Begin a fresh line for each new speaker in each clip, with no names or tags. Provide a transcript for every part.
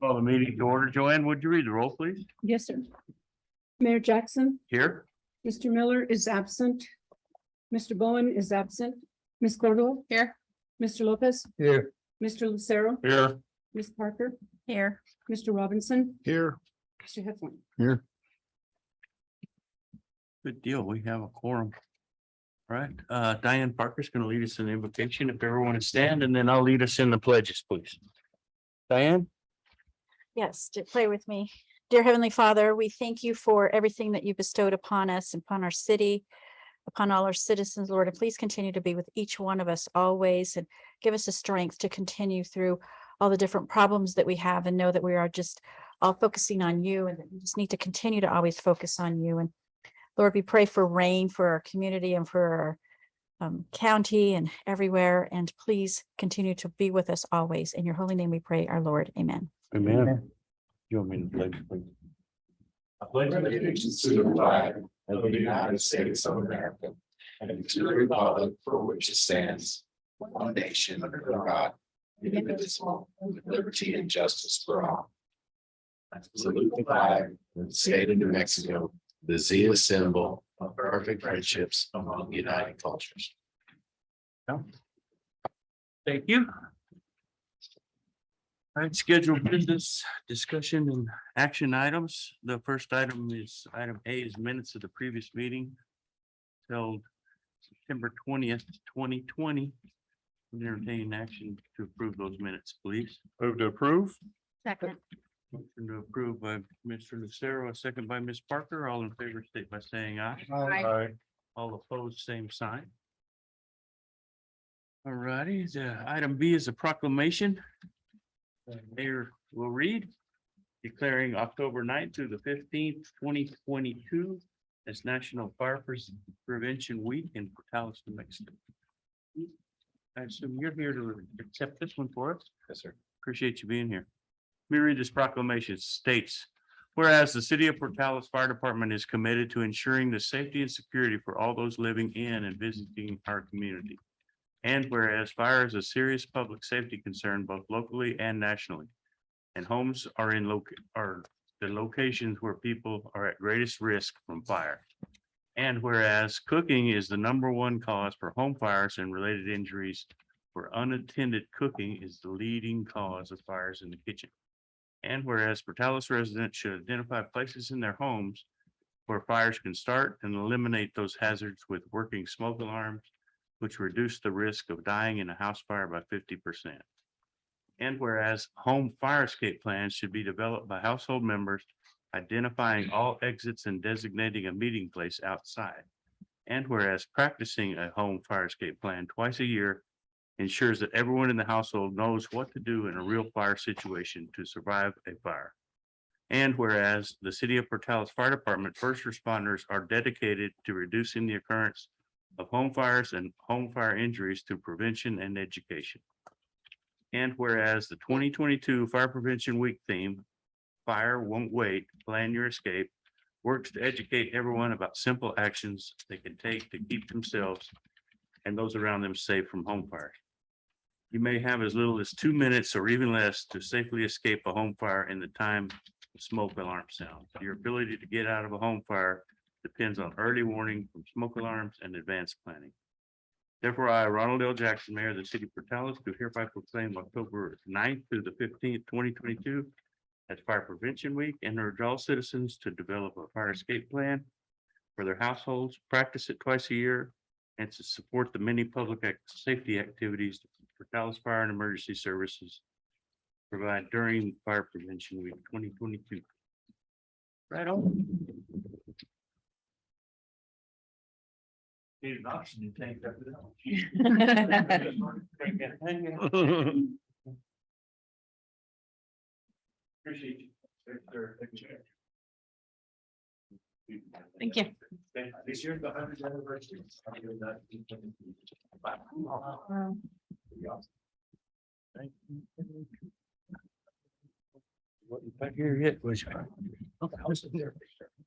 Call the meeting to order. Joanne, would you read the roll, please?
Yes, sir. Mayor Jackson,
Here.
Mr. Miller is absent. Mr. Bowen is absent. Ms. Cordova? Here. Mr. Lopez?
Here.
Mr. Lucero?
Here.
Ms. Parker? Here. Mr. Robinson?
Here.
Mr. Heflin?
Here. Good deal. We have a quorum. All right, Diane Parker's going to lead us in the invocation. If everyone is stand, and then I'll lead us in the pledges, please. Diane?
Yes, to pray with me. Dear Heavenly Father, we thank you for everything that you bestowed upon us, upon our city, upon all our citizens, Lord, and please continue to be with each one of us always and give us the strength to continue through all the different problems that we have and know that we are just all focusing on you and that we just need to continue to always focus on you. And Lord, we pray for rain for our community and for our county and everywhere. And please continue to be with us always. In your holy name we pray, our Lord. Amen.
Amen. You want me to pledge, please?
I pledge allegiance to the flag of the United States of America and to the republic for which it stands, one nation under God, indivisible, with liberty and justice for all. I salute the flag of the state of New Mexico, the zealous symbol of perfect friendships among united cultures.
Thank you. All right, scheduled business discussion and action items. The first item is item A is minutes of the previous meeting held September 20th, 2020. Entertaining action to approve those minutes, please. Move to approve.
Second.
Motion to approve by Mr. Lucero, a second by Ms. Parker. All in favor, state by saying aye.
Aye.
All opposed, same sign. All righty, the item B is a proclamation. Mayor will read, declaring October 9th through the 15th, 2022 as National Fire Prevention Week in Portales, New Mexico. I assume you're here to accept this one for us.
Yes, sir.
Appreciate you being here. Let me read this proclamation. It states, whereas the city of Portales Fire Department is committed to ensuring the safety and security for all those living in and visiting our community. And whereas fire is a serious public safety concern both locally and nationally. And homes are the locations where people are at greatest risk from fire. And whereas cooking is the #1 cause for home fires and related injuries, where unattended cooking is the leading cause of fires in the kitchen. And whereas Portales residents should identify places in their homes where fires can start and eliminate those hazards with working smoke alarms, which reduce the risk of dying in a house fire by 50%. And whereas home fire escape plans should be developed by household members, identifying all exits and designating a meeting place outside. And whereas practicing a home fire escape plan twice a year ensures that everyone in the household knows what to do in a real fire situation to survive a fire. And whereas the city of Portales Fire Department first responders are dedicated to reducing the occurrence of home fires and home fire injuries through prevention and education. And whereas the 2022 Fire Prevention Week theme, Fire Won't Wait, Plan Your Escape, works to educate everyone about simple actions they can take to keep themselves and those around them safe from home fires. You may have as little as 2 minutes or even less to safely escape a home fire in the time of smoke alarm sound. Your ability to get out of a home fire depends on early warning from smoke alarms and advanced planning. Therefore, I, Ronald L. Jackson, Mayor of the City of Portales, do hereby proclaim October 9th through the 15th, 2022 as Fire Prevention Week and urge all citizens to develop a fire escape plan for their households, practice it twice a year, and to support the many public safety activities Portales Fire and Emergency Services provide during Fire Prevention Week 2022. Right on. Need an oxygen tank after that. Appreciate you.
Thank you.
This year's the 100th anniversary.
Wasn't back here yet, was you? All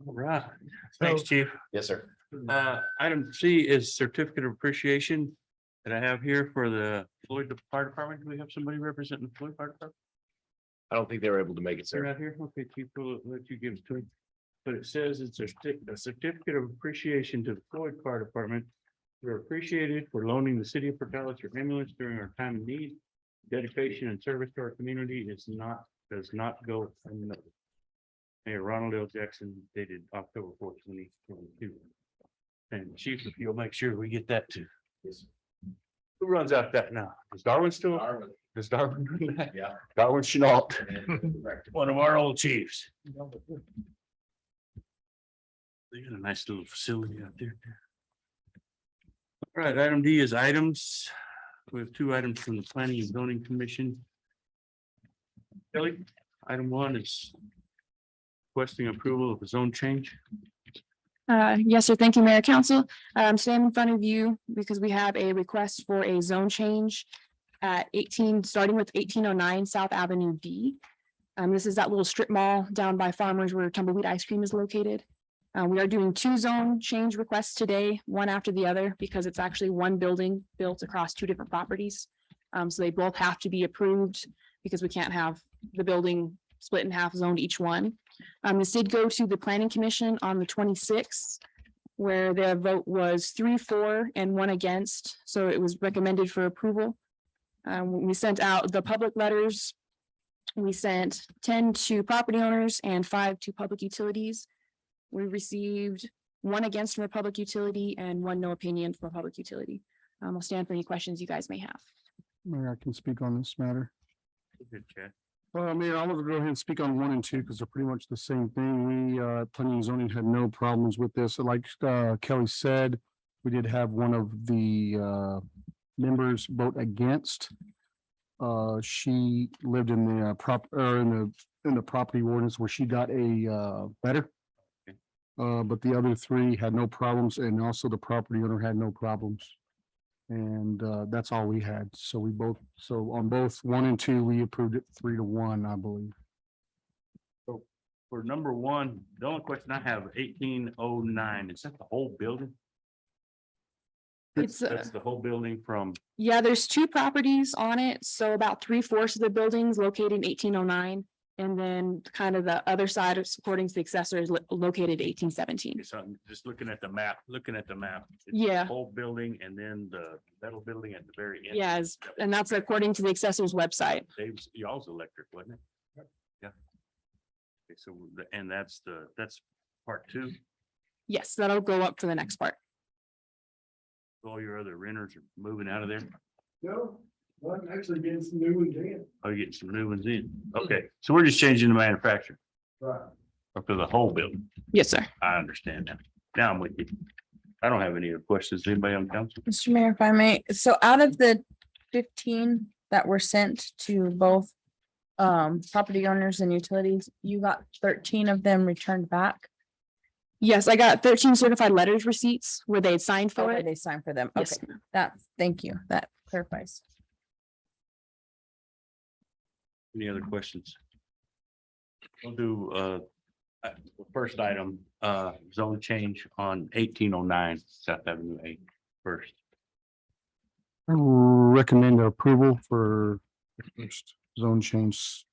right. Thanks, Chief.
Yes, sir.
Item C is certificate of appreciation that I have here for the Floyd Fire Department. Do we have somebody representing the Floyd Fire Department?
I don't think they were able to make it,
You're
sir.
not here? Okay, Chief, we'll let you give it to him. But it says it's a certificate of appreciation to the Floyd Fire Department. We're appreciated for loaning the city of Portales your ambulance during our time of need. Dedication and service to our community does not go unnoticed. Mayor Ronald L. Jackson dated October 4th, 2022. And Chief, if you'll make sure we get that too. Who runs out that now? Is Darwin still? Does Darwin? do that?
Yeah.
Darwin Chenault, one of our old chiefs. They got a nice little facility out there. All right, item D is items. We have two items from the Planning and Zoning Commission. Kelly, item one is requesting approval of a zone change.
Yes, sir. Thank you, Mayor Council. Today I'm in front of you because we have a request for a zone change at starting with 1809 South Avenue D. This is that little strip mall down by Farmers where Tumbleweed Ice Cream is located. We are doing two zone change requests today, one after the other, because it's actually one building built across two different properties. So they both have to be approved because we can't have the building split in half zoned each one. This did go to the Planning Commission on the 26th, where their vote was 3-4 and 1 against. So it was recommended for approval. We sent out the public letters. We sent 10 to property owners and 5 to public utilities. We received 1 against from a public utility and 1 no opinion from a public utility. I'll stand for any questions you guys may have.
Mayor, I can speak on this matter.
Good chat.
Well, Mayor, I'm gonna go ahead and speak on 1 and 2 because they're pretty much the same thing. We, planning and zoning had no problems with this. Like, Kelly said, we did have one of the, members vote against. She lived in the in the property ordinance where she got a, letter. But the other 3 had no problems and also the property owner had no problems. And that's all we had. So on both 1 and 2, we approved it 3-1, I believe.
For number one, the only question I have, 1809, is that the whole building?
It's,
That's the whole building from,
Yeah, there's 2 properties on it. So about 3/4 of the buildings located in 1809. And then kind of the other side, according to the accessor, is located 1817.
so I'm just looking at the map. It's the
Yeah.
whole building and then the metal building at the very end.
Yes, and that's according to the accessor's website.
Dave's, y'all's electric, wasn't it? Yeah. Okay, so, and that's part 2.
Yes, that'll go up for the next part.
All your other renters are moving out of there.
No, I'm actually getting some new ones in.
Oh, you're getting some new ones in. Okay, so we're just changing the manufacturer
Right.
for the whole building.
Yes, sir.
I understand now. Now I'm with you. I don't have any other questions. Anybody on council?
Mr. Mayor, if I may, so out of the 15 that were sent to both property owners and utilities, you got 13 of them returned back.
Yes, I got 13 certified letters receipts where they had signed for
Okay,
it.
they signed for them.
Yes,
Okay, thank you. That clarifies.
Any other questions? We'll do the first item, zone change on 1809 South Avenue 8 first.
I recommend approval for the first zone change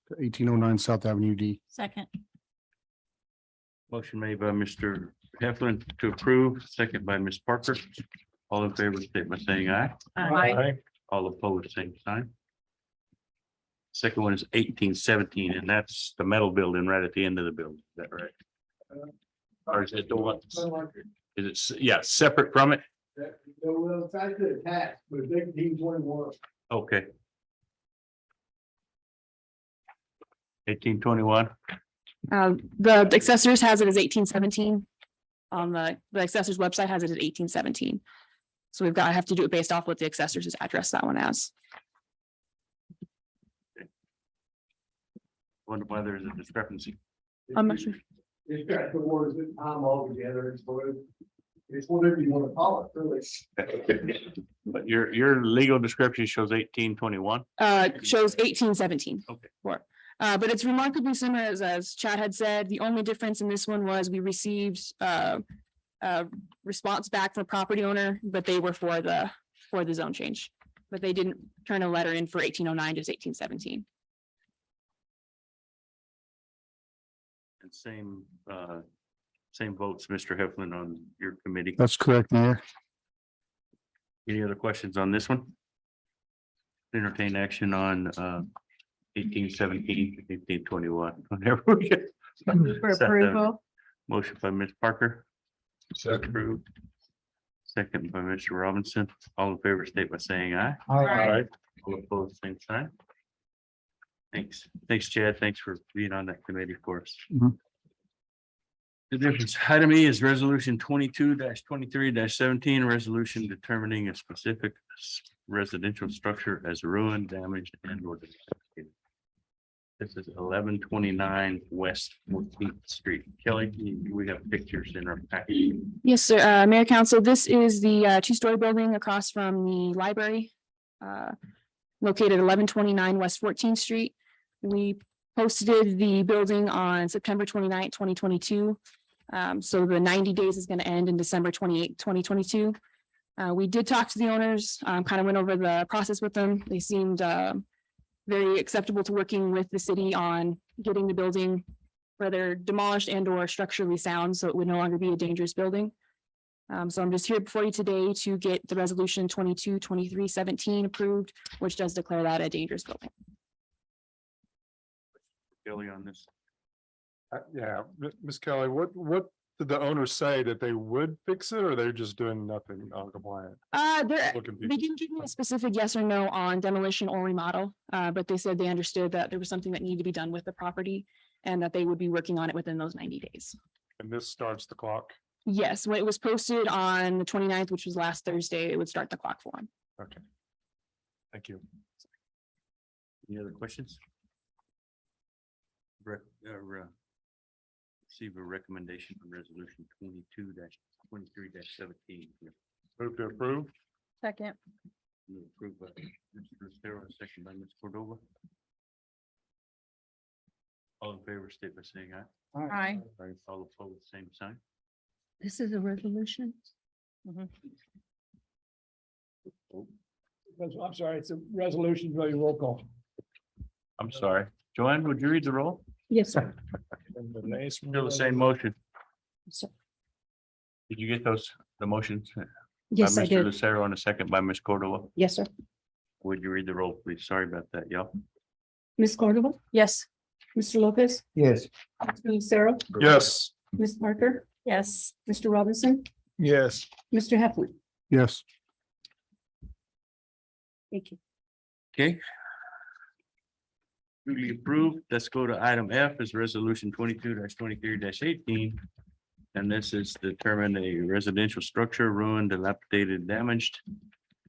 to 1809 South Avenue D.
Second.
Motion made by Mr. Heflin to approve, second by Ms. Parker. All in favor, state by saying aye.
Aye.
All opposed, same sign. Second one is 1817, and that's the metal building right at the end of the building. Is that right? Or is it the one? Is it, yeah, separate from it?
Well, it's actually attached, but it's 1821.
Okay. 1821.
The accessors has it as 1817. The accessor's website has it as 1817. So I have to do it based off what the accessors has addressed that one as.
Wonder why there's a discrepancy.
I'm not sure.
It's got the words that time all together. It's whatever you want to call it, really.
But your legal description shows 1821.
Shows 1817.
Okay.
But it's remarkably similar as Chad had said. The only difference in this one was we received a response back from a property owner, but they were for the zone change. But they didn't turn a letter in for 1809, just 1817.
Same, same votes, Mr. Heflin, on your committee.
That's correct, Mayor.
Any other questions on this one? Entertain action on 1817, 1821, whatever. we get.
For approval.
Motion by Ms. Parker.
Second.
Approved. Second by Mr. Robinson. All in favor, state by saying aye.
Aye.
All opposed, same sign. Thanks. Thanks, Chad. Thanks for being on that committee for us.
Mhm.
The difference, item E is resolution 22-23-17, resolution determining a specific residential structure as ruined, damaged, and or dilapidated. This is 1129 West 14th Street. Kelly, we have pictures in our package.
Yes, sir. Mayor Council, this is the two-story building across from the library. Located 1129 West 14th Street. We posted the building on September 29th, 2022. So the 90 days is going to end in December 28th, 2022. We did talk to the owners, kind of went over the process with them. They seemed very acceptable to working with the city on getting the building whether demolished and or structurally sound, so it would no longer be a dangerous building. So I'm just here before you today to get the resolution 22-23-17 approved, which does declare that a dangerous building.
Kelly on this.
Yeah, Ms. Kelly, what did the owners say that they would fix it or they're just doing nothing non-compliant?
They
Looking
didn't give me a specific yes or no on demolition or remodel, but they said they understood that there was something that needed to be done with the property and that they would be working on it within those 90 days.
And this starts the clock.
Yes, when it was posted on the 29th, which was last Thursday, it would start the clock for them.
Okay. Thank you.
Any other questions? Receive a recommendation on resolution 22-23-17.
Move to approve.
Second.
Approved by Mr. Lucero, second by Ms. Cordova. All in favor, state by saying aye.
Aye.
All opposed, same sign.
This is a resolution.
I'm sorry, it's a resolution, really roll call.
I'm sorry. Joanne, would you read the roll?
Yes, sir.
Still the same motion.
Sir.
Did you get those, the motions?
Yes,
By
I
Mr.
did.
Lucero and a second by Ms. Cordova.
Yes, sir.
Would you read the roll, please? Sorry about that, y'all.
Ms. Cordova,
Yes.
Mr. Lopez,
Yes.
Mr. Lucero,
Yes.
Ms. Parker,
Yes.
Mr. Robinson,
Yes.
Mr. Heflin.
Yes.
Thank you.
Okay. Duly approved. Let's go to item F is resolution 22-23-18. And this is determine a residential structure ruined, dilapidated, damaged.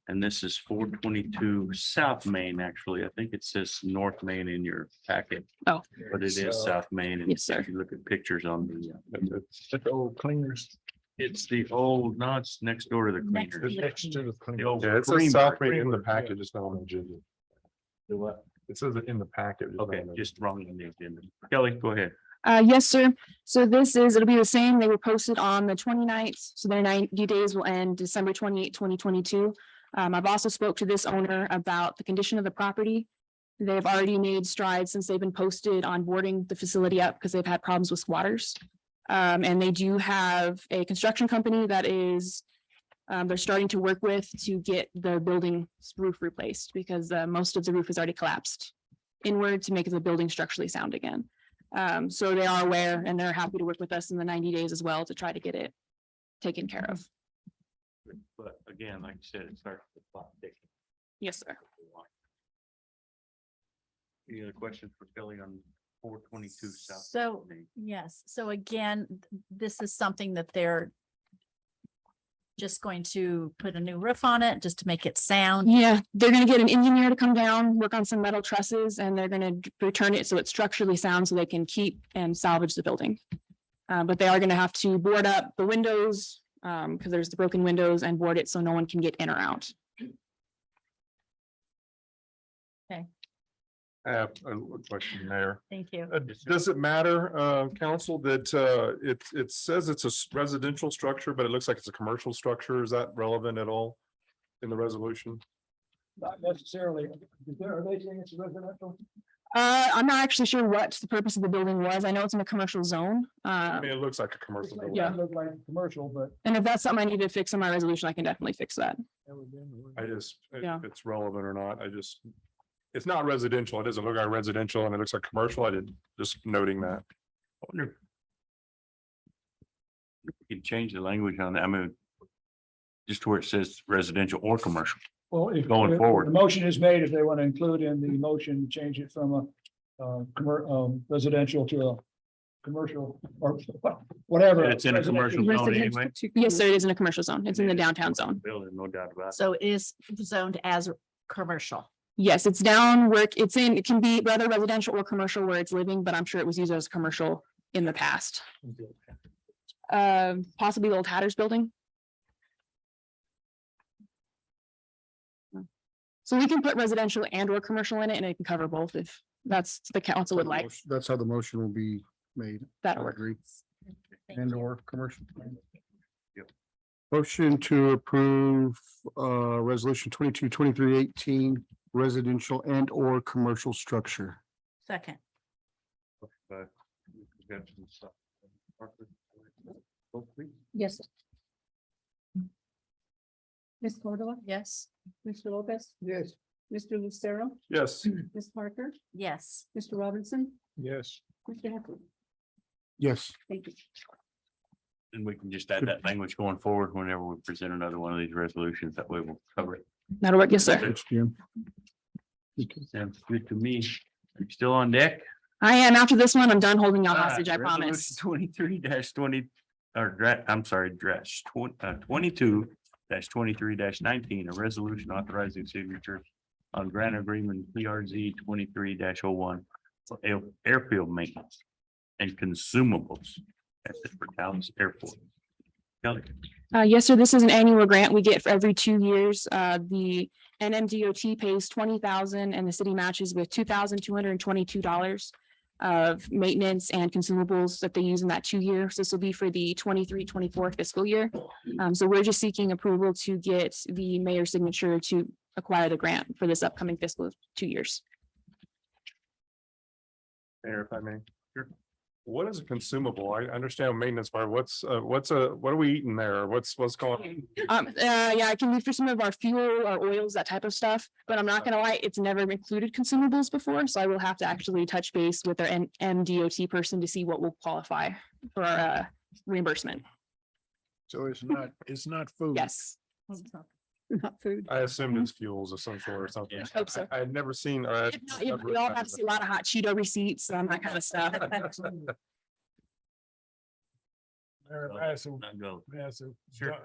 And this is 422 South Main, actually. I think it says North Main in your packet.
Oh.
But it is South Main. And
Yes, sir.
if you look at pictures on the,
The old cleaners.
it's the old, no, it's next door to the
Next
cleaners.
to
Next to the
The
cleaners.
old
Yeah, it says
creamery.
South Main in the package, it's not on the agenda.
The what?
It says it in the package. it's not
Okay,
on the-
just wrong in the agenda. Kelly, go ahead.
Yes, sir. So it'll be the same. They were posted on the 29th, so their 90 days will end December 28th, 2022. I've also spoke to this owner about the condition of the property. They've already made strides since they've been posted on boarding the facility up because they've had problems with squatters. And they do have a construction company that is, they're starting to work with to get the building's roof replaced because most of the roof has already collapsed inward to make the building structurally sound again. So they are aware and they're happy to work with us in the 90 days as well to try to get it taken care of.
But again, like you said, it starts with the clock ticking.
Yes, sir.
Any other questions for Kelly on 422 South?
So,
Main?
yes, so again, this is something that they're just going to put a new roof on it, just to make it sound.
Yeah, they're gonna get an engineer to come down, work on some metal trusses, and they're gonna return it so it's structurally sound so they can keep and salvage the building. But they are gonna have to board up the windows, because there's the broken windows and board it so no one can get in or out.
I have a question, Mayor.
Thank you.
Does it matter, council, that it says it's a residential structure, but it looks like it's a commercial structure? Is that relevant at all in the resolution?
Not necessarily. Are they saying it's residential?
I'm not actually sure what the purpose of the building was. I know it's in a commercial zone.
I mean, it looks like a commercial building.
Yeah.
Look like commercial, but.
And if that's something I need to fix in my resolution, I can definitely fix that.
I just,
Yeah.
if it's relevant or not, it's not residential. It doesn't look like residential and it looks like commercial. I did just noting that.
I wonder if we can change the language on that. I mean, just to where it says residential or commercial.
Well, if.
Going
if
forward.
The motion is made, if they want to include in the motion, change it from residential to a commercial or whatever.
It's in a commercial zone anyway.
Yes, sir, it is in a commercial zone. It's in the downtown zone.
Building, no doubt about it.
So it is zoned as commercial.
Yes, it's down where it's in, it can be whether residential or commercial where it's living, but I'm sure it was used as commercial in the past. Possibly the old Hatters building. So we can put residential and or commercial in it and it can cover both if that's the council would like.
That's how the motion will be made.
That'll
I
work.
agree.
Thank
And
you.
or commercial.
Yep.
Motion to approve resolution 22-23-18 residential and or commercial structure.
Second,
But we've got some stuff. Vote, please.
Yes. sir. Ms. Cordova,
yes.
Mr. Lopez,
Yes.
Mr. Lucero,
Yes.
Ms. Parker,
Yes.
Mr. Robinson,
Yes.
Mr. Heflin.
Yes.
Thank you.
And we can just add that language going forward whenever we present another one of these resolutions. That way we'll cover it.
That'll work, yes, sir.
Thanks, Jim.
Sounds good to me. Are you still on deck?
I am. After this one, I'm done holding y'all hostage, I promise.
23-20 or I'm sorry, 22-23-19, a resolution authorizing signature on grant agreement PRZ 23-01 for airfield maintenance and consumables at the Portales Airport. Kelly.
Yes, sir. This is an annual grant we get for every 2 years. The NMDOT pays $20,000 and the city matches with $2,222 of maintenance and consumables that they use in that 2 years. This will be for the 23-24 fiscal year. So we're just seeking approval to get the mayor's signature to acquire the grant for this upcoming fiscal 2 years.
Mayor, if I may. Sure. What is a consumable? I understand maintenance part. What are we eating there? What's going?
Yeah, it can be for some of our fuel, our oils, that type of stuff, but I'm not gonna lie, it's never included consumables before, so I will have to actually touch base with our MDOT person to see what will qualify for reimbursement.
So it's not food.
Yes.
Not food.
I assumed it's fuels of some sort or something.
Yeah.
Hope so.
I had never seen.
If not, we all have to see a lot of hot Cheeto receipts and that kind of stuff.
Not go. Sure.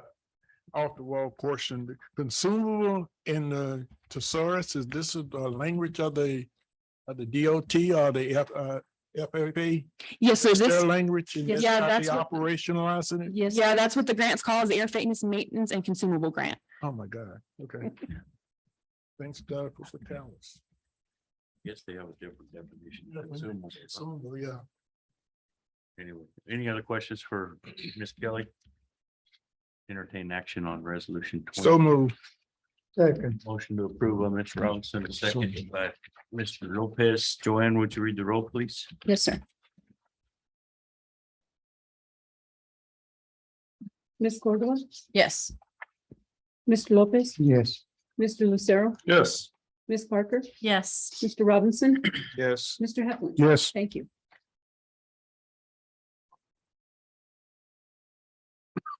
Off the wall question, the consumable in the thesaurus, is this a language of the DOT or the FAA?
Yes, so
Their
this,
language and
Yes.
that's
Yeah,
how
that's
they
what-
operationalizing it?
Yes.
yeah, that's what the grant's called, the Air Fitness Maintenance and Consumable Grant.
Oh, my God. Okay. Thanks, God, for talents.
Yes, they have a different definition. Consumables.
Consumable, yeah.
Anyway, any other questions for Ms. Kelly? Entertain action on resolution.
So
20.
moved.
Second.
Motion to approve by Mr. Robinson, second by Mr. Lopez. Joanne, would you read the roll, please?
Yes, sir. Ms. Cordova,
Yes.
Mr. Lopez,
Yes.
Mr. Lucero,
Yes.
Ms. Parker,
Yes.
Mr. Robinson,
Yes.
Mr. Heflin.
Yes.
Thank you.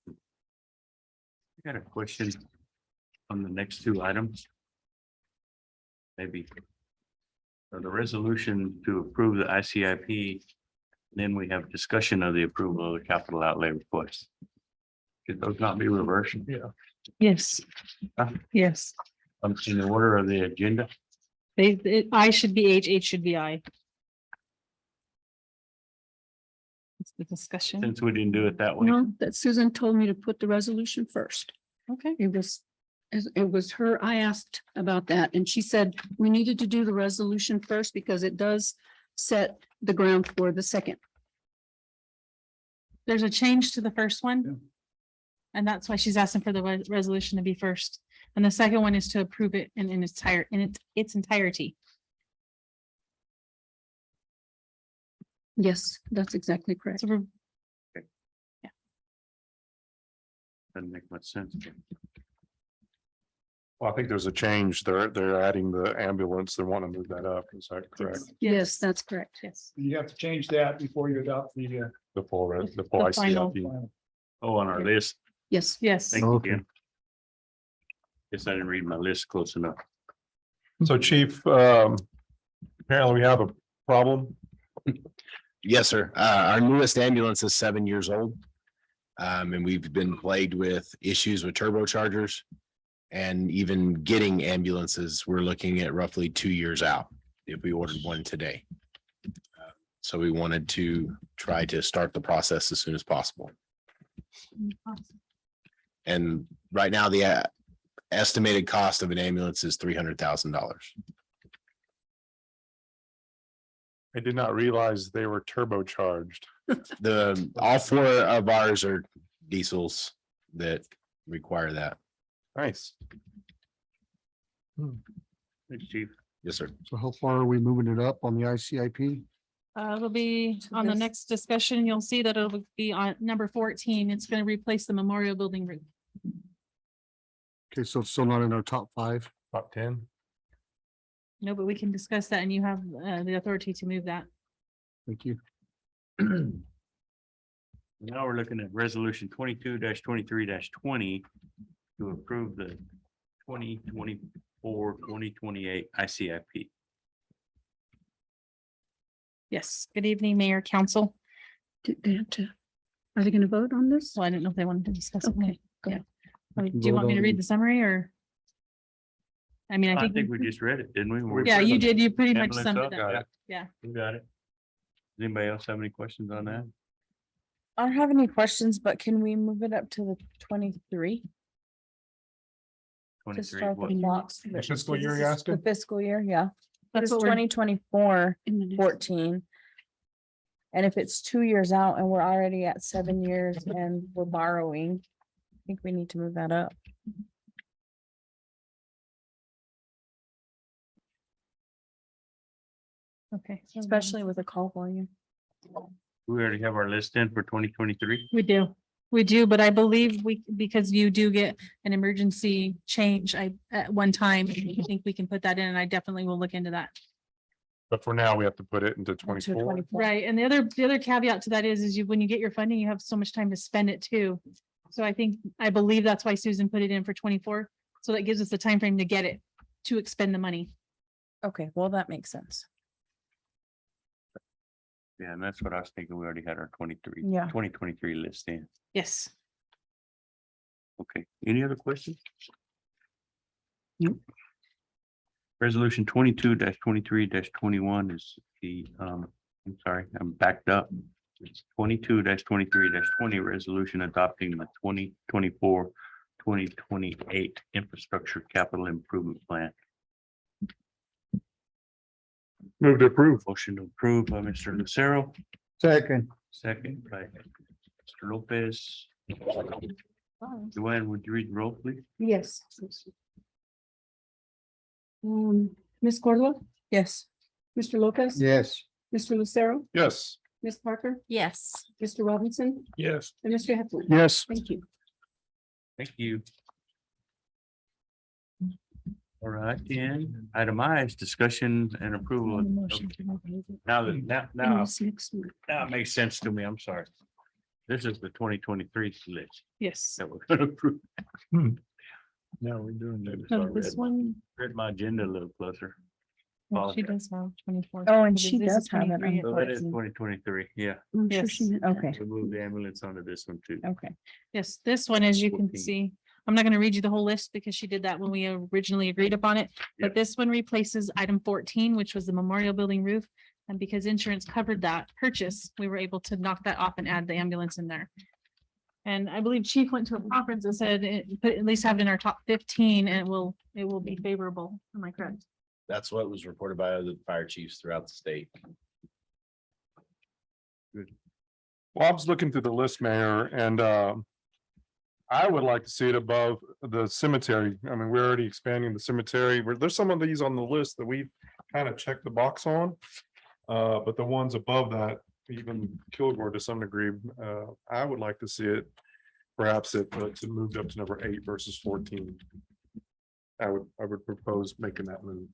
I got a question on the next two items. Maybe. So the resolution to approve the ICIP, then we have discussion of the approval of the capital outlay request. Should those not be reversed?
Yes.
Huh?
Yes,
In the order of the agenda?
I should be H should be I. It's the discussion.
Since we didn't do it that way.
No, that Susan told me to put the resolution first.
Okay.
It was her, I asked about that and she said we needed to do the resolution first because it does set the ground for the second.
There's a change to the first one. And that's why she's asking for the resolution to be first. And the second one is to approve it in its entirety.
Yes, that's exactly correct.
So we're
Doesn't make much sense.
Well, I think there's a change. They're adding the ambulance. They want to move that up. Is that correct?
Yes, that's correct.
yes.
You have to change that before you adopt the.
The full, the
full The final.
ICIP.
Oh, on our list.
Yes.
Yes.
Thank you,
Okay.
Ken. Guess I didn't read my list close enough.
So Chief, apparently we have a problem.
Yes, sir. Our newest ambulance is 7 years old. And we've been plagued with issues with turbochargers. And even getting ambulances, we're looking at roughly 2 years out if we ordered one today. So we wanted to try to start the process as soon as possible. And right now, the estimated cost of an ambulance is $300,000.
I did not realize they were turbocharged.
All 4 of ours are diesels that require that.
Nice.
Thanks, Chief.
Yes, sir.
So how far are we moving it up on the ICIP?
It'll be
So
on the
this-
next discussion. You'll see that it'll be on number 14. It's going to replace the memorial building roof.
Okay, so it's still not in our top 5? Top 10?
No, but we can discuss that and you have the authority to move that.
Thank you.
Now we're looking at resolution 22-23-20 to approve the 2024-2028 ICIP.
Yes. Good evening, Mayor, Council.
Do they have to, are they going to vote on this?
So I didn't know if they wanted to discuss it.
Okay, go ahead.
Do you want me to read the summary or? I mean,
I think we just read it, didn't we?
Yeah, you did. You pretty much
Ambulance
summed
up,
it
got
up.
it.
Yeah.
We got it. Does anybody else have any questions on that?
I don't have any questions, but can we move it up to the 23? To
23,
start
what?
the clocks.
The fiscal year
This
you're
is
asking?
The fiscal year, yeah.
That's
It's
what we're,
2024,
In the next-
14. And if it's 2 years out and we're already at 7 years and we're borrowing, I think we need to move that up.
okay. so
Especially with the call volume.
We already have our list in for 2023.
We do. We do, but I believe because you do get an emergency change, at one time, I think we can put that in and I definitely will look into that.
But for now, we have to put it into
to
24.
24.
Right, and the other caveat to that is you, when you get your funding, you have so much time to spend it too. So I believe that's why Susan put it in for 24, so that gives us the time frame to get it, to expend the money.
Okay, well, that makes sense.
Yeah, and that's what I was thinking. We already had our 23,
Yeah.
2023 list in.
Yes.
Okay, any other questions? Resolution 22-23-21 is the, I'm sorry, I'm backed up. It's 22-23-20 resolution adopting the 2024-2028 infrastructure capital improvement plan.
Move to approve.
Motion to approve by Mr. Lucero,
Second.
second by Mr. Lopez. Joanne, would you read the roll, please?
Yes. Ms. Cordova,
Yes.
Mr. Lopez.
Yes.
Mr. Lucero,
Yes.
Ms. Parker,
Yes.
Mr. Robinson,
Yes.
and Mr. Heffley.
Yes.
Thank you.
Thank you. All right, and item I is discussion and approval. of- Now that, now
This next one.
it makes sense to me. I'm sorry. This is the 2023 list
Yes.
that we're gonna approve.
Now we're doing that.
No, this one,
Read my agenda a little closer.
well, she does have 24.
Oh, and
This
she
is
does have it on
23.
So that is 2023, yeah.
I'm sure
Yes.
she meant that.
Okay,
We moved the ambulance onto this one too.
okay.
Yes, this one, as you can
14.
see, I'm not gonna read you the whole list because she did that when we originally agreed upon it.
Yeah.
But this one replaces item 14, which was the memorial building roof. And because insurance covered that purchase, we were able to knock that off and add the ambulance in there. And I believe Chief went to a conference and said, at least have it in our top 15 and it will be favorable. Am I correct?
That's what was reported by other fire chiefs throughout the state.
Well, I was looking through the list, Mayor, and I would like to see it above the cemetery. I mean, we're already expanding the cemetery. There's some of these on the list that we've kind of checked the box on. But the ones above that,
even Kilgore to some degree. I would like to see it. Perhaps it's moved up to number 8 versus 14. I would propose making that move.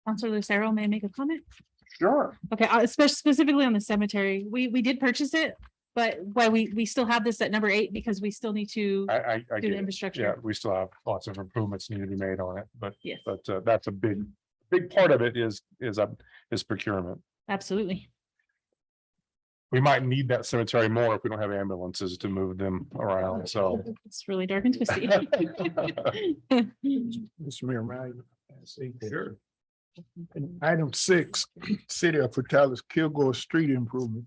Counselor Lucero, may I make a comment?
Sure.
Okay, especially specifically on the cemetery, we did purchase it, but why we still have this at number 8 because we still need to
I
do
get
the
it. Yeah,
infrastructure.
we still have lots of improvements need to be made on it, but
Yes,
that's a big part of it is procurement.
absolutely.
We might need that cemetery more if we don't have ambulances to move them around, so.
It's really dark and twisty.
Mr. Mayor, may I say sure. Item 6, City of Portales Kilgore Street Improvement.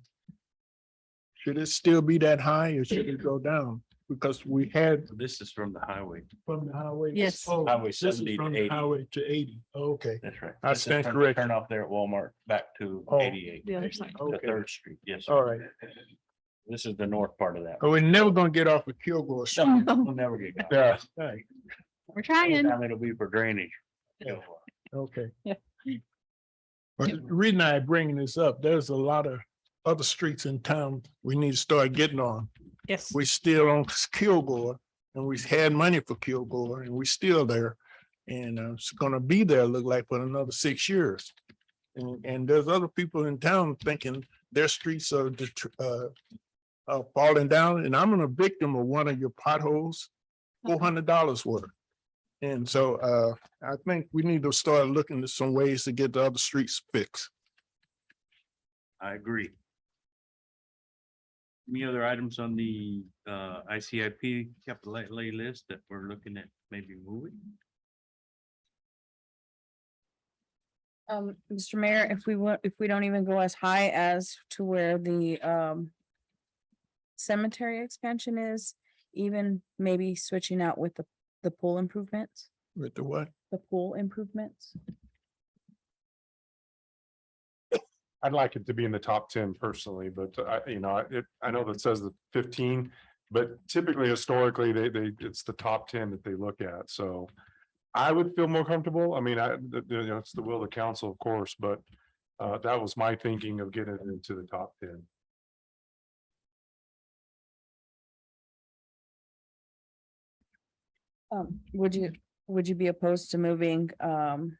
Should it still be that high or should it go down? Because we had
This is from the highway.
from the highway.
Yes.
Oh,
Highway
this is
70 to
from the
80.
Highway to 80. Okay,
That's right.
I
This is
stand
from-
corrected.
Turn off there at Walmart back to
Oh.
88,
The other side.
to
okay,
3rd Street. Yes. sir.
all right.
This is the north part of that.
But we're never gonna get off of Kilgore Street.
No, We'll never get. caught.
Yeah,
Right,
We're trying.
Time It'll be for drainage.
Yeah. okay.
Yeah.
But the reason I bringing this up, there's a lot of other streets in town we need to start getting on.
Yes.
We still on Kilgore and we had money for Kilgore and we still there. And it's gonna be there, look like for another 6 years. And there's other people in town thinking their streets are falling down and I'm a victim of one of your potholes, $400 worth. And so I think we need to start looking at some ways to get the other streets fixed.
I agree. Any other items on the ICIP capital outlay list that we're looking at maybe moving?
Mr. Mayor, if we don't even go as high as to where the cemetery expansion is, even maybe switching out with the pool improvements,
With the what?
the pool improvements.
I'd like it to be in the top 10 personally, but I know that says the 15, but typically historically, it's the top 10 that they look at, so. I would feel more comfortable. I mean, it's the will of the council, of course, but that was my thinking of getting it into the top 10.
Would you be opposed to moving the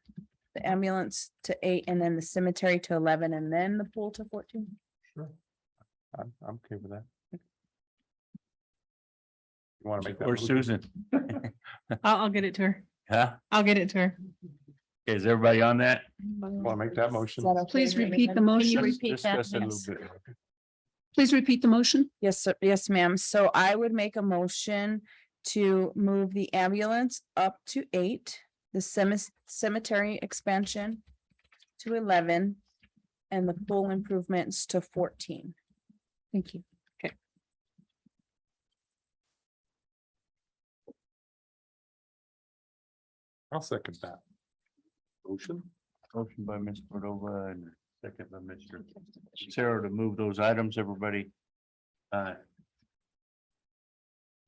ambulance to 8 and then the cemetery to 11 and then the pool to 14?
I'm okay with that. You want to make that?
Where's
motion?
Susan?
I'll get it to her.
Huh?
I'll get it to her.
Is everybody on that?
Want to make that motion?
Please repeat the
Can you
motion.
repeat that?
Discuss it a
Yes.
little bit.
Please repeat the motion.
Yes, sir. Yes, ma'am. So I would make a motion to move the ambulance up to 8, the cemetery expansion to 11, and the pool improvements to 14.
Thank you.
I'll second that. Motion?
Motion by Ms. Cordova and second by Mr. Sarah to move those items, everybody. The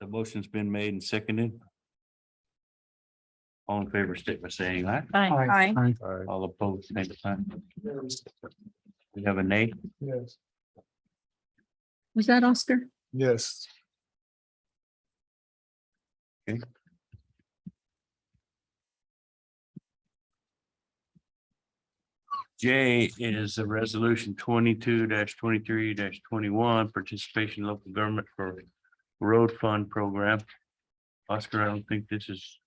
motion's been made and seconded. All in favor, state by saying aye.
Fine.
Aye.
All opposed, same sign. We have a nay.
Yes.
Was that Oscar?
Yes.
J is a resolution 22-23-21, participation in local government for road fund program. Oscar, I don't think this is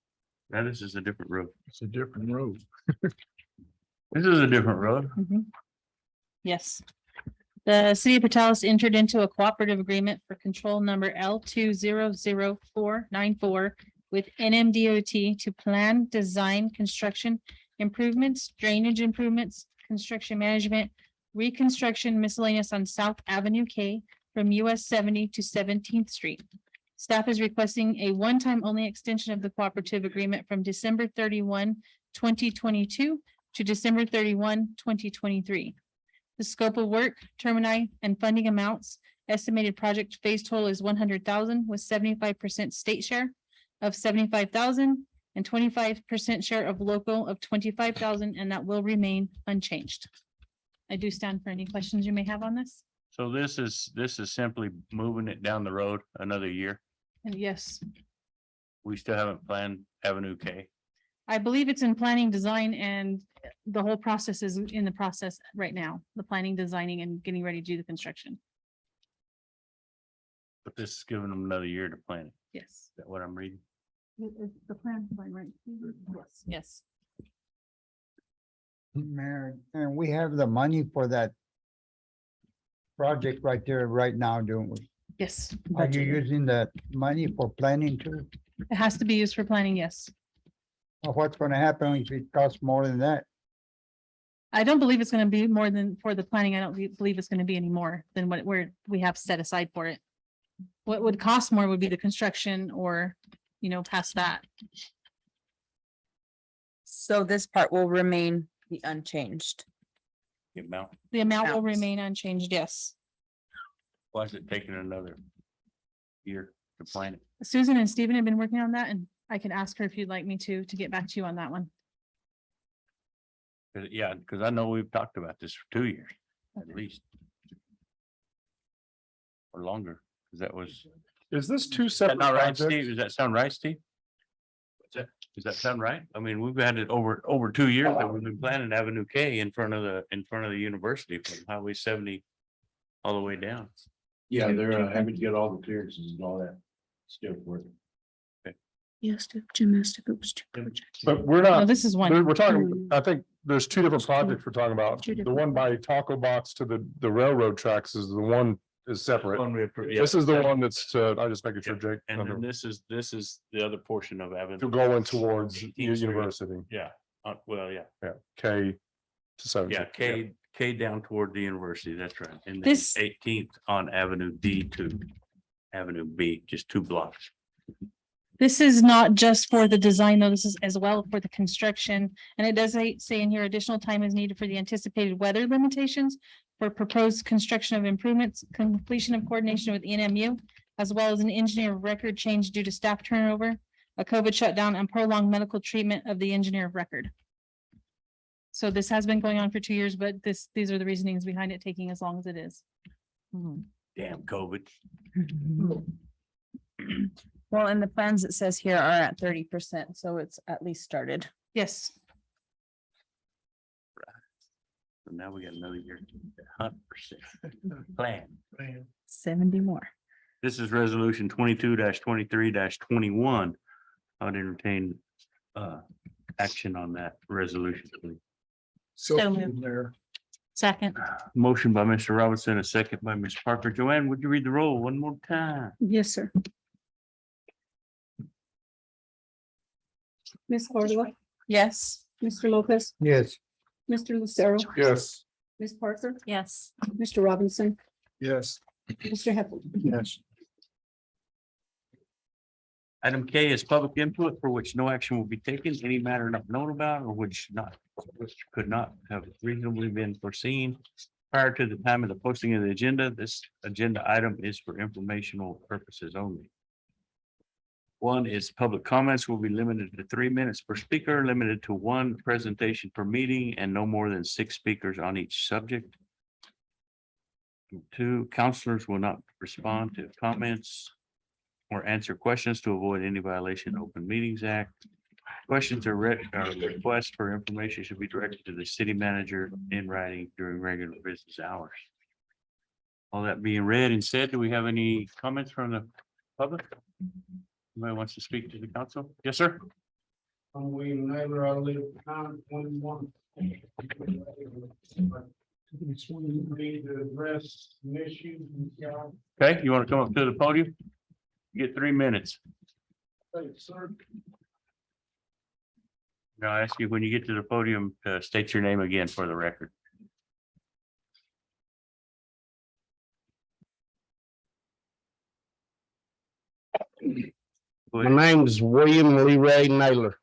a different road.
It's a different road.
This is a different road.
Yes. The city of Portales entered into a cooperative agreement for control number L200494 with NMDOT to plan, design, construction improvements, drainage improvements, construction management, reconstruction miscellaneous on South Avenue K from US 70 to 17th Street. Staff is requesting a one-time only extension of the cooperative agreement from December 31, 2022 to December 31, 2023. The scope of work, termini, and funding amounts, estimated project phase total is 100,000 with 75% state share of 75,000 and 25% share of local of 25,000, and that will remain unchanged. I do stand for any questions you may have on this.
So this is simply moving it down the road another year.
And yes,
We still haven't planned Avenue K.
I believe it's in planning design and the whole process is in the process right now. The planning, designing and getting ready to do the construction.
But this is giving them another year to plan it.
Yes.
Is that what I'm reading?
The plan, right? Yes, yes.
Mayor, and we have the money for that project right there right now, don't we?
Yes.
Are you using that money for planning too?
It has to be used for planning, yes.
Or what's gonna happen if it costs more than that?
I don't believe it's gonna be more than for the planning. I don't believe it's gonna be any more than what we have set aside for it. What would cost more would be the construction or, past that.
So this part will remain the unchanged.
The amount,
The amount will
Amounts.
remain unchanged, yes.
why is it taking another year to plan it?
Susan and Stephen have been working on that and I can ask her if you'd like me to get back to you on that one.
Yeah, because I know we've talked about this for 2 years, at least. Or longer, because that was,
Is this two
is that
separate
not right,
projects?
Steve? Does that sound right, Steve? Does that sound right? I mean, we've had it over 2 years that we've been planning Avenue K in front of the university from Highway 70 all the way down.
Yeah, they're having to get all the clearances and all that stuff working.
Yes, Jim asked if it was two projects.
But we're
No,
not,
this is one.
we're talking, I think there's two different projects we're talking about.
Two
The
different
one by Taco Box to the railroad tracks is the one is separate.
One we approved, yeah.
This is the one that's to, I just making sure Jake.
And then this is the other portion of Avenue.
To going towards
18th Street.
university,
Yeah, well, yeah,
yeah, K to 17.
yeah, K down toward the university, that's right. And then
This-
18th on Avenue D to Avenue B, just 2 blocks.
This is not just for the design, though. This is as well for the construction. And it does say in here, additional time is needed for the anticipated weather limitations for proposed construction of improvements, completion of coordination with NMU, as well as an engineer of record change due to staff turnover, a COVID shutdown, and prolonged medical treatment of the engineer of record. So this has been going on for 2 years, but these are the reasonings behind it taking as long as it is.
Damn COVID.
Well, and the plans it says here are at 30%, so it's at least started.
Yes.
So now we got another year, 100% plan.
70 more.
This is resolution 22-23-21. I'd entertain action on that resolution, please.
So moved.
Mayor,
Second.
Motion by Mr. Robinson, a second by Ms. Parker. Joanne, would you read the roll one more time?
Yes, sir. Ms. Cordova,
Yes.
Mr. Lopez,
Yes.
Mr. Lucero,
Yes.
Ms. Parker,
Yes.
Mr. Robinson,
yes.
Mr. Heffernan.
Yes.
Item K is public input for which no action will be taken. Any matter not known about or which could not have reasonably been foreseen prior to the time of the posting of the agenda. This agenda item is for informational purposes only. One is public comments will be limited to 3 minutes per speaker, limited to 1 presentation per meeting, and no more than 6 speakers on each subject. 2, counselors will not respond to comments or answer questions to avoid any violation of Open Meetings Act. Questions or requests for information should be directed to the city manager in writing during regular business hours. All that being read and said, do we have any comments from the public? Anybody wants to speak to the council? Yes, sir.
I'm William Naylor, I live on 21. Need to address some issues.
Okay, you want to come up to the podium? You get 3 minutes.
Sir,
Now I ask you, when you get to the podium, state your name again for the record. Go
My
ahead.
name's William Leray Naylor.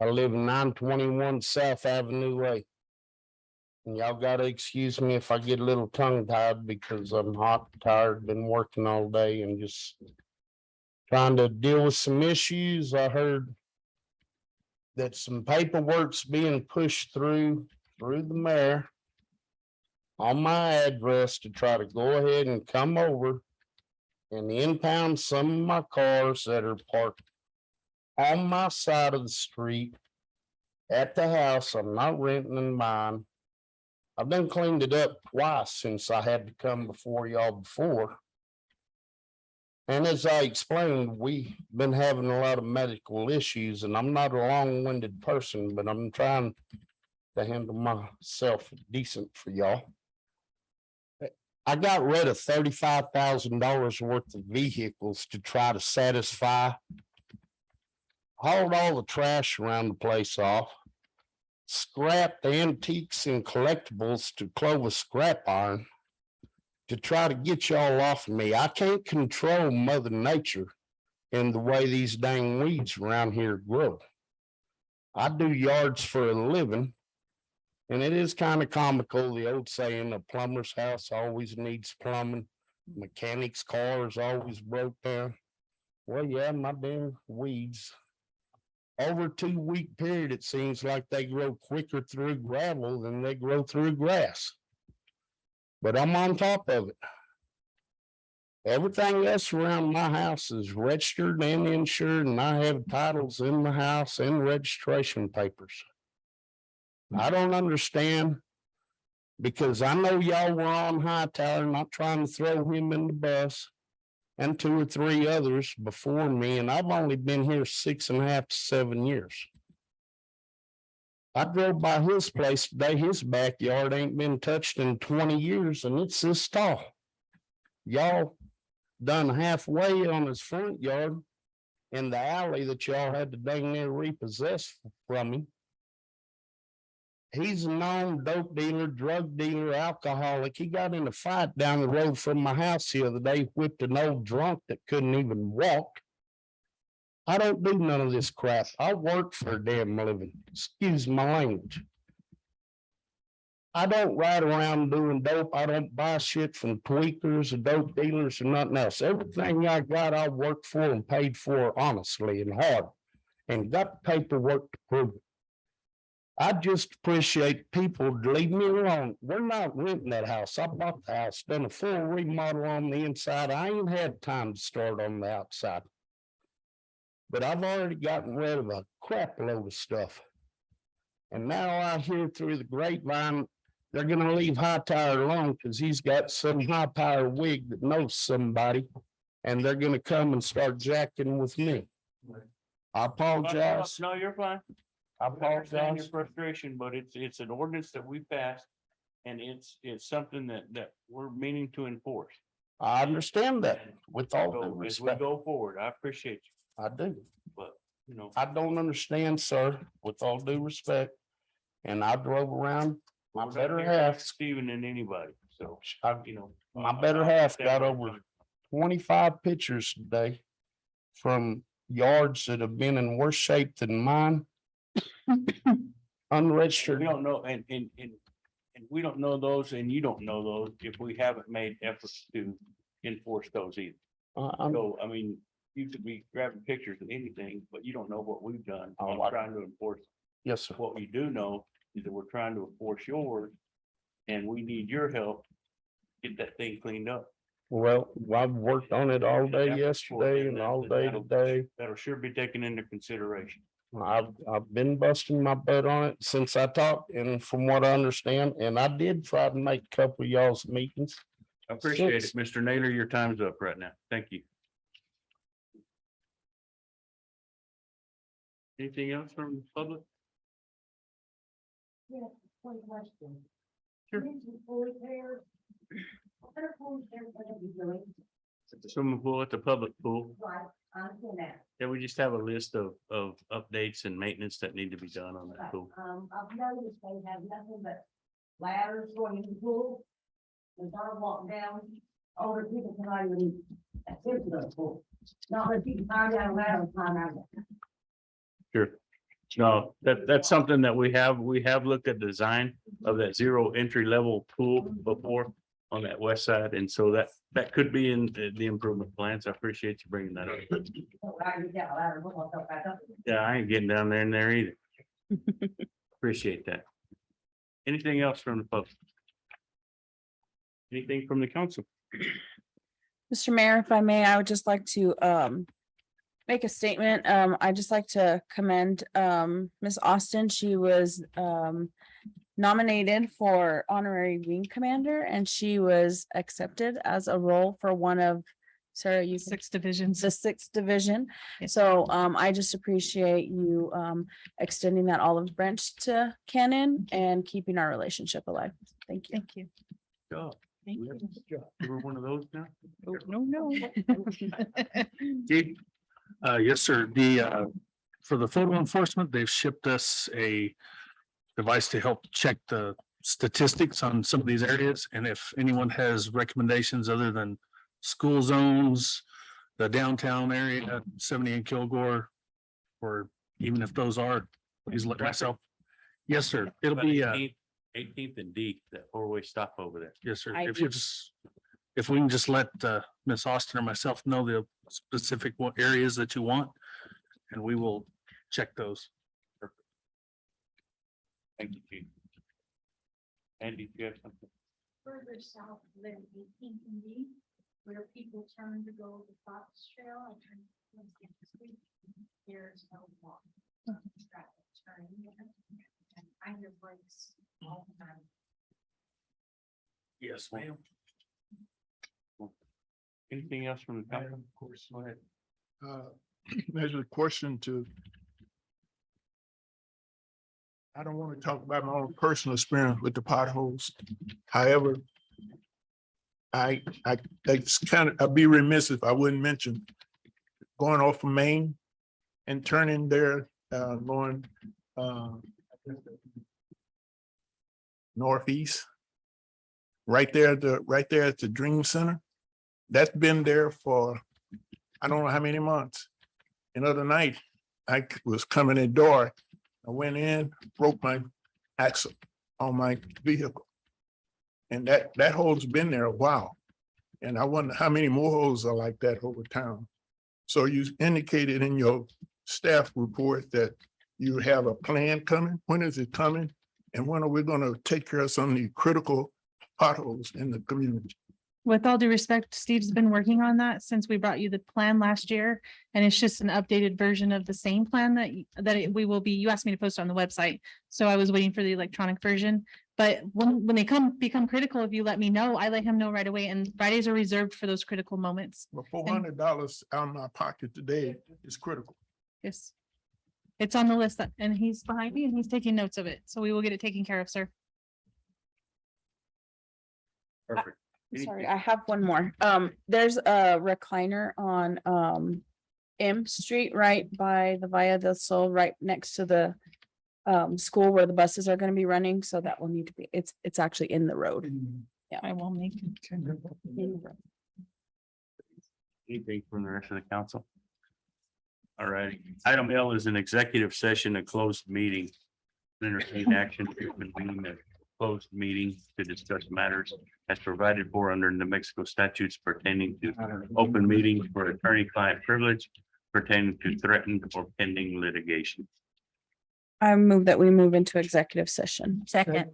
I live in 921 South Avenue Way. And y'all gotta excuse me if I get a little tongue tied because I'm hot, tired, been working all day and just trying to deal with some issues. I heard that some paperwork's being pushed through the mayor on my address to try to go ahead and come over and impound some of my cars that are parked on my side of the street at the house. I'm not renting and buying. I've done cleaned it up twice since I had to come before y'all before. And as I explained, we've been having a lot of medical issues, and I'm not a long-winded person, but I'm trying to handle myself decent for y'all. I got rid of $35,000 worth of vehicles to try to satisfy. Hauled all the trash around the place off. Scrapped the antiques and collectibles to Clovis Scrap Iron to try to get y'all off of me. I can't control Mother Nature and the way these dang weeds around here grow. I do yards for a living. And it is kind of comical, the old saying, a plumber's house always needs plumbing. Mechanic's car is always broke down. Well, yeah, my damn weeds. Over a 2-week period, it seems like they grow quicker through gravel than they grow through grass. But I'm on top of it. Everything else around my house is registered and insured, and I have titles in the house and registration papers. I don't understand, because I know y'all were on Hightower, not trying to throw him in the bus, and 2 or 3 others before me, and I've only been here 6.5 to 7 years. I drove by his place today. His backyard ain't been touched in 20 years, and it's this tall. Y'all done halfway on his front yard in the alley that y'all had to dang near repossess from him. He's a known dope dealer, drug dealer, alcoholic. He got in a fight down the road from my house the other day, whipped an old drunk that couldn't even walk. I don't do none of this crap. I work for a damn living. Excuse my language. I don't ride around doing dope. I don't buy shit from tweakers or dope dealers or nothing else. Everything I got, I worked for and paid for honestly and hard, and got paperwork to prove it. I just appreciate people to leave me alone. We're not renting that house. I bought the house, done a full remodel on the inside. I ain't had time to start on the outside. But I've already gotten rid of a crap load of stuff. And now I hear through the grapevine, they're gonna leave Hightower alone because he's got some high power wig that knows somebody. And they're gonna come and start jacking with me. I apologize.
No, you're fine.
I
I understand your
apologize.
frustration, but it's an ordinance that we passed. And it's something that we're meaning to enforce.
I understand that with all due
So as we
respect.
go forward, I appreciate you,
I do.
but you know.
I don't understand, sir, with all due respect. And I drove around my
we're
better
not here to
half.
Stephen than anybody, so, you know.
My better half got over 25 pictures today from yards that have been in worse shape than mine. Unregistered.
We don't know, and we don't know those, and you don't know those if we haven't made efforts to enforce those either.
I'm-
So, I mean, you could be grabbing pictures of anything, but you don't know what we've done
Oh,
on trying to enforce.
Yes, sir.
What we do know is that we're trying to enforce yours, and we need your help to get that thing cleaned up.
Well, I've worked on it all day yesterday and all day today.
That'll sure be taken into consideration.
I've been busting my butt on it since I talked, and from what I understand, and I did try to make a couple of y'all's meetings.
I appreciate it, Mr. Naylor. Your time's up right now. Thank you. Anything else from the public?
Yeah, one question.
Sure. At the swimming pool, at the public pool.
Right, I understand that.
Yeah, we just have a list of updates and maintenance that need to be done on that pool.
I've noticed they have nothing but ladders going into the pool. And I walk down, older people cannot even attempt to the pool. Not that you can climb down a ladder and climb out.
Sure. No, that's something that we have looked at the design of that zero entry level pool before on that west side. And so that could be in the improvement plans. I appreciate you bringing that up.
So I can get a ladder and put myself back up.
Yeah, I ain't getting down there in there either. Appreciate that. Anything else from the public? Anything from the council?
Mr. Mayor, if I may, I would just like to make a statement. I'd just like to commend Ms. Austin. She was nominated for honorary wing commander and she was accepted as a role for one of Sarah, you
6 divisions.
the 6th division.
Yeah.
So I just appreciate you extending that olive branch to Canon and keeping our relationship alive. Thank you.
Thank you.
Go.
Thank you.
We're one of those now?
No.
Chief?
Yes, sir. For the photo enforcement, they've shipped us a device to help check the statistics on some of these areas. And if anyone has recommendations other than school zones, the downtown area, 70 and Kilgore, or even if those are, please let myself. Yes, sir. It'll be,
18th and D, that four-way stop over there.
yes, sir.
I
If you just, if we can just let Miss Austin or myself know the specific areas that you want, and we will check those.
Thank you, Chief. Andy, do you have something?
Further south than 18th and D, where people turn to go to Fox Trail and turn. There's no walk. Traffic turning and kind of breaks all the time.
Yes, ma'am. Anything else from the council? Of course. Go ahead.
There's a question to. I don't want to talk about my own personal experience with the potholes. However, it's kind of, I'd be remiss if I wouldn't mention going off of Main and turning there, going northeast. Right there at the Dream Center. That's been there for, I don't know how many months. And other night, I was coming in door. I went in, broke my axle on my vehicle. And that hole's been there a while. And I wonder how many more holes are like that over town. So you indicated in your staff report that you have a plan coming. When is it coming? And when are we gonna take care of some of the critical potholes in the community?
With all due respect, Steve's been working on that since we brought you the plan last year. And it's just an updated version of the same plan we will be, you asked me to post on the website. So I was waiting for the electronic version. But when they become critical, if you let me know, I let him know right away. And Fridays are reserved for those critical moments.
Well, $400 out of my pocket today is critical.
Yes. It's on the list and he's behind me and he's taking notes of it. So we will get it taken care of, sir.
Perfect.
Sorry, I have one more. There's a recliner on M Street, right by the Via del Sol, right next to the school where the buses are gonna be running. So that will need to be, it's actually in the road.
I will make.
In the road.
Anything from the rest of the council? All right, item L is an executive session, a closed meeting. Entertain action to convene a closed meeting to discuss matters as provided for under New Mexico statutes pertaining to open meetings for attorney-client privilege pertaining to threatened or pending litigation.
I move that we move into executive session.
Second.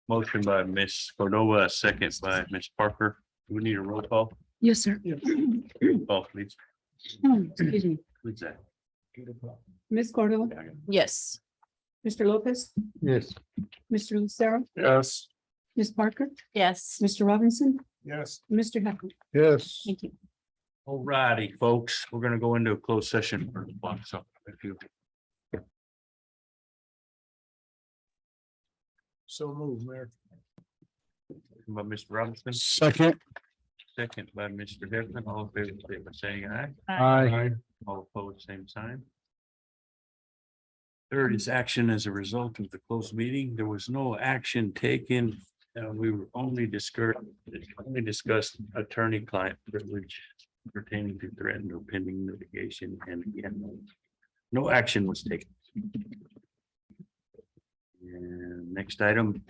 Motion by Ms. Cordova, a second by Ms. Parker. Do we need a roll call?
Yes, sir.
Call, please.
Excuse me.
Please, Zach.
Ms. Cordova,
Yes.
Mr. Lopez,
Yes.
Mr. Lucero,
Yes.
Ms. Parker,
Yes.
Mr. Robinson,
Yes.
Mr. Heckler.
Yes.
Thank you.
All righty, folks, we're gonna go into a closed session. So if you
So move, Mayor.
by Mr. Robinson,
Second.
second by Mr. Heflin, all in favor, state by saying aye.
Aye.
All opposed, same sign. Third is action as a result of the closed meeting. There was no action taken. We were only discussed attorney-client privilege pertaining to threatened or pending litigation, and again, no action was taken. And next item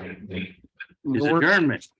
is adjournment.